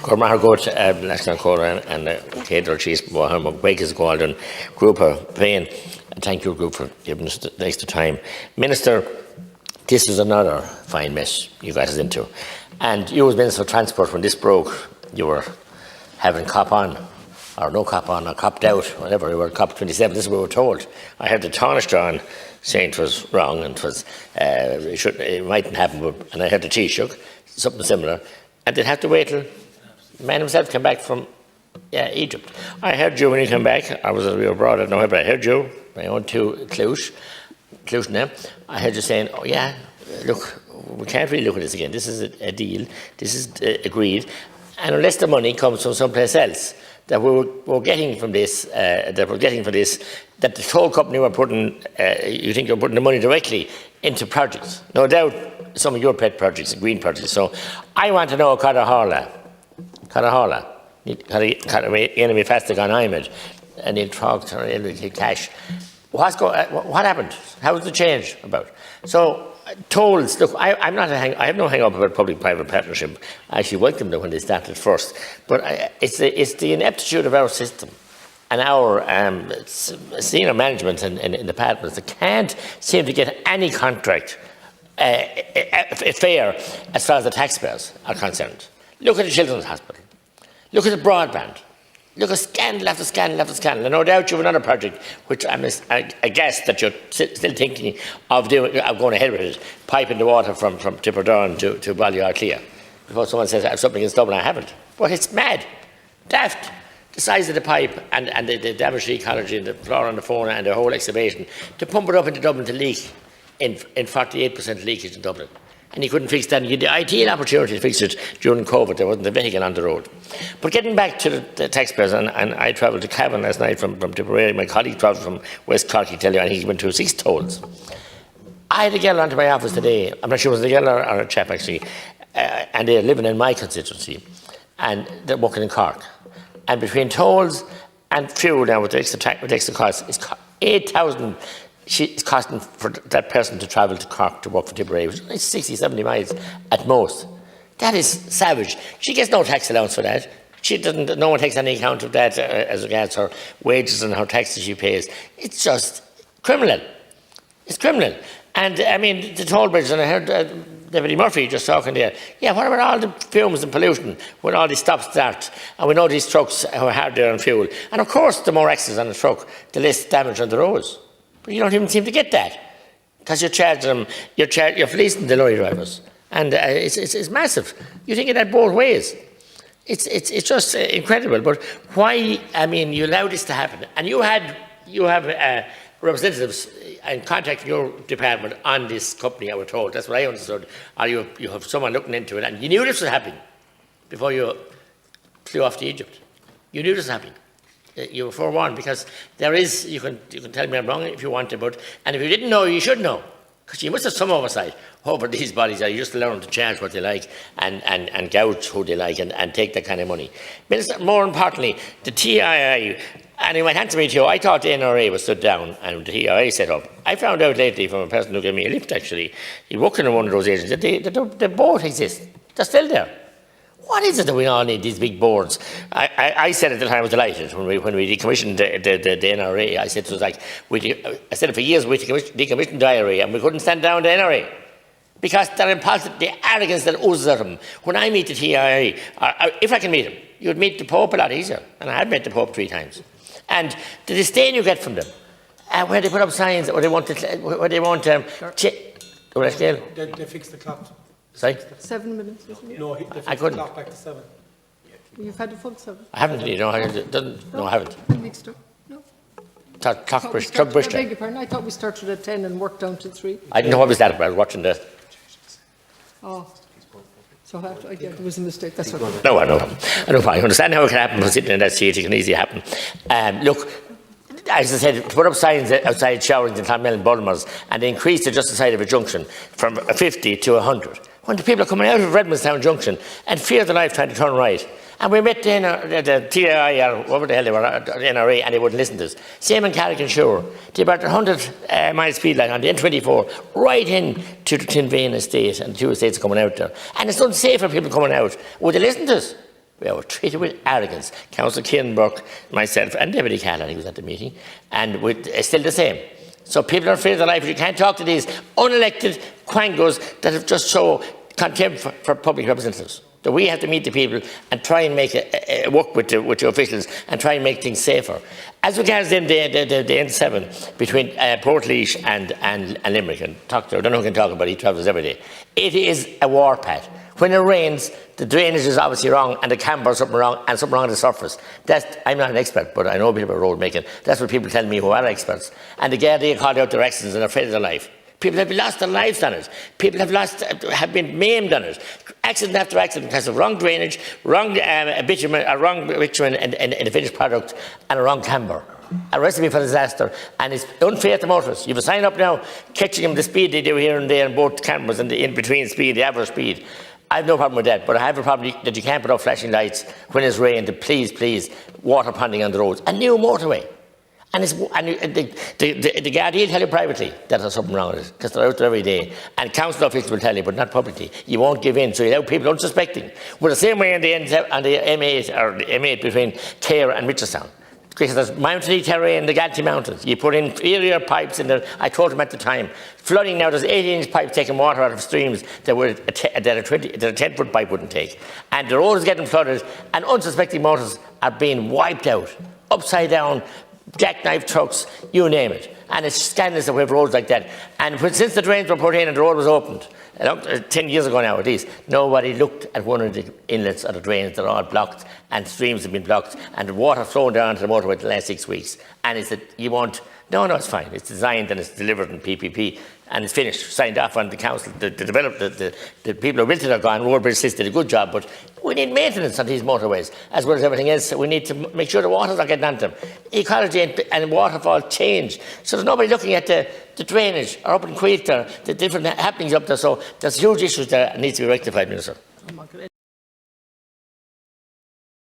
Cormac Goat, National Cora and Cater Cheese, Wakers Golden Group of Pain. Thank your group for giving us the extra time. Minister, this is another fine mess you got us into. And you as Minister of Transport, when this broke, you were having cop on, or no cop on, or copped out, whatever, you were cop 27, this is what we were told. I had the Taoiseach saying it was wrong and it mightn't happen, and I heard the Taoiseach, something similar, and they'd have to wait till the man himself came back from Egypt. I heard you when he came back, we were abroad, I don't know, but I heard you, my own two Cluj now, I heard you saying, oh yeah, look, we can't really look at this again, this is a deal, this is agreed, and unless the money comes from someplace else, that we're getting from this, that the toll company were putting, you think you're putting the money directly into projects. No doubt some of your pet projects, green projects. So I want to know, Carahalla, enemy faster gone Image, and he'll talk to cash. What happened? How was the change about? So tolls, look, I have no hang up about public-private partnership. I actually welcomed them when they started first. But it's the ineptitude of our system and our senior management in departments that can't seem to get any contract fair as far as the taxpayers are concerned. Look at the Children's Hospital. Look at the broadband. Look at scandal after scandal after scandal. And no doubt you have another project, which I guess that you're still thinking of going ahead with it, piping the water from Tipperdown to Ballyarclea. Before someone says I have something against Dublin, I haven't. But it's mad, daft. The size of the pipe and the damage to the ecology and the flora on the fauna and the whole excavation to pump it up into Dublin to leak in 48% leakage in Dublin. And he couldn't fix that. And he had the ideal opportunity to fix it during COVID. There wasn't a vehicle on the road. But getting back to the taxpayers, and I travelled to Cavan last night from Tipperary. My colleague travelled from West Cork, he tell you, and he went to 6 tolls. I had a girl onto my office today. I'm not sure it was a girl or a chap, actually. And they're living in my constituency. And they're working in Cork. And between tolls and fuel now with the extra costs, it's 8,000. It's costing for that person to travel to Cork to work for Tipperary, which is 60, 70 miles at most. That is savage. She gets no tax allowance for that. No one takes any account of that as regards her wages and her taxes she pays. It's just criminal. It's criminal. And I mean, the toll bridges, and I heard Deputy Murphy just talking there. Yeah, what about all the fumes and pollution when all these stop-start? And we know these trucks are hard there on fuel. And of course, the more accidents on the truck, the less damage on the roads. But you don't even seem to get that because you're charging them, you're fleecing the lorry drivers, and it's massive. You think of that both ways. It's just incredible. But why? I mean, you allow this to happen, and you have representatives in contact with your department on this company. I was told that's what I understood. Or you have someone looking into it, and you knew this was happening before you flew off to Egypt. You knew this was happening. You were forewarned because there is, you can tell me I'm wrong if you want to, but, and if you didn't know, you should know. Because you must have some oversight over these bodies. You just allow them to charge what they like and gouge who they like and take that kind of money. Minister, more importantly, the TII, and in my handsome meeting, I thought the NRA was stood down and the TII set up. I found out lately from a person who gave me a lift actually, he worked in one of those agencies, that they both exist. They're still there. What is it that we all need these big boards? I said at the time I was delighted when we decommissioned the NRA. I said it was like I said it for years we decommissioned the IRA and we couldn't stand down the NRA because they're impulsive. The arrogance that oozes at them. When I meet the TIA, if I can meet them, you'd meet the Pope a lot easier, and I had met the Pope 3 times. And the disdain you get from them, where they put up signs or they want they fixed the clock. Sorry? 7 minutes, isn't it? No, I couldn't. Clock back to 7. You've had a full 7. I haven't really. No, I haven't. Mixed up. No. Clock Bristol. I beg your pardon. I thought we started at 10 and worked down to 3. I didn't know what was that about. I was watching the. Oh. So there was a mistake. That's okay. No, I know. I understand how it can happen. But sitting in that seat, it can easily happen. Look. As I said, to put up signs outside Showerings and Clonmel and Bulmers and they increased it just the side of a junction from 50 to 100. When the people are coming out of Redmondstown Junction and fear their life trying to turn right. And we met the TII or whatever the hell they were, the NRA, and they wouldn't listen to us. Same in Carrick-on-Suir. They about 100 mile speed line on the N24 right in to the Tinvane estate and the 2 estates coming out there. And it's unsafe for people coming out. Would they listen to us? We were treated with arrogance. Councillor Kieran Burke, myself, and Deputy Callahan, he was at the meeting, and it's still the same. So people are afraid of their life. You can't talk to these unelected quangos that have just show contempt for public representatives. That we have to meet the people and try and make work with the officials and try and make things safer. As regards then the N7 between Portlaoise and Limerick, and I don't know who can talk about it, he travels every day. It is a warpath. When it rains, the drainage is obviously wrong and the camber is something wrong and something wrong on the surface. I'm not an expert, but I know a bit about road making. That's what people tell me who are experts. And the Gardaí called out their accidents and are afraid of their life. People have lost their lives on it. People have been maimed on it. Accident after accident because of wrong drainage, wrong bitumen, wrong bitumen in the finished product, and a wrong camber. A recipe for disaster, and it's unfair to motorists. You have a sign up now catching them the speed they do here and there in both cameras and the in-between speed, the average speed. I have no problem with that, but I have a problem that you can't put up flashing lights when it's rained to please water ponding on the roads. A new motorway. And the Gardaí will tell you privately that there's something wrong with it, because they're out there every day. And council officials will tell you, but not publicly. You won't give in, so you have people unsuspecting. Well, the same way on the M8, or the M8 between Clare and Mitchelstown. Because there's mountainy terrain in the Galtee Mountains. You put inferior pipes in there. I told them at the time. Flooding now, there's 18-inch pipes taking water out of streams that a 10-foot pipe wouldn't take. And the road is getting flooded, and unsuspecting motors are being wiped out, upside down, jackknife trucks, you name it. And it's scandalous that we have roads like that. And since the drains were put in and the road was opened, 10 years ago now at least, nobody looked at one of the inlets or the drains. They're all blocked, and streams have been blocked, and the water flowing down to the motorway the last 6 weeks. And it's that you won't. No, it's fine. It's designed and it's delivered in PPP, and it's finished, signed off on the council. The people who built it are gone. Roadbridge Sys did a good job, but we need maintenance on these motorways as well as everything else. We need to make sure the water's not getting onto them. Ecology and waterfall change. So there's nobody looking at the drainage or up in Quaid there, the different happenings up there. So there's huge issues there that needs to be rectified, Minister.